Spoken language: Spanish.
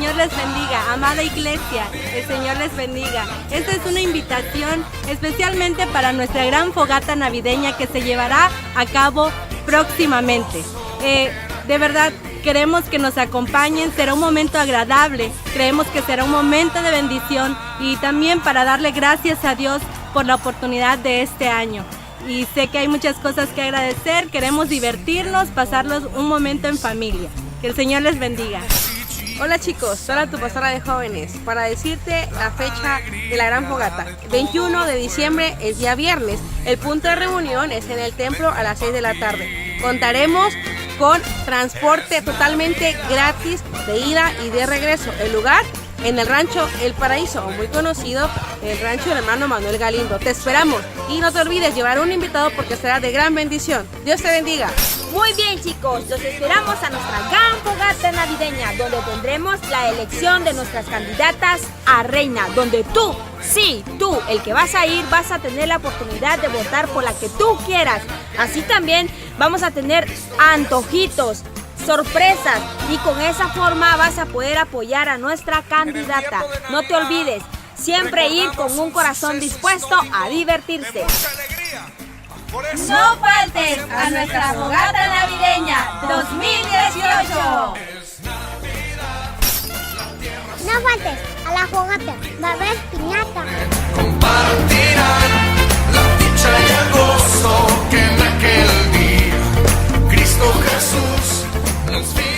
Señor les bendiga, amada iglesia, el Señor les bendiga. Esta es una invitación especialmente para nuestra gran fogata navideña que se llevará a cabo próximamente. De verdad, queremos que nos acompañen, será un momento agradable, creemos que será un momento de bendición y también para darle gracias a Dios por la oportunidad de este año. Y sé que hay muchas cosas que agradecer, queremos divertirnos, pasarlos un momento en familia. Que el Señor les bendiga. Hola chicos, soy tu pastora de jóvenes para decirte la fecha de la gran fogata. 21 de diciembre es día viernes. El punto de reunión es en el templo a las 6 de la tarde. Contaremos con transporte totalmente gratis de ida y de regreso. El lugar en el rancho El Paraíso, muy conocido, el rancho del hermano Manuel Galindo. Te esperamos y no te olvides llevar un invitado porque será de gran bendición. Dios te bendiga. Muy bien chicos, los esperamos a nuestra gran fogata navideña donde tendremos la elección de nuestras candidatas a reina, donde tú, sí, tú, el que vas a ir, vas a tener la oportunidad de votar por la que tú quieras. Así también vamos a tener antojitos, sorpresas y con esa forma vas a poder apoyar a nuestra candidata. No te olvides, siempre ir con un corazón dispuesto a divertirse. No faltes a nuestra fogata navideña 2018. No faltes a la fogata, va a haber piñata. Compartirán la dicha y el gozo que en aquel día Cristo Jesús nos dio.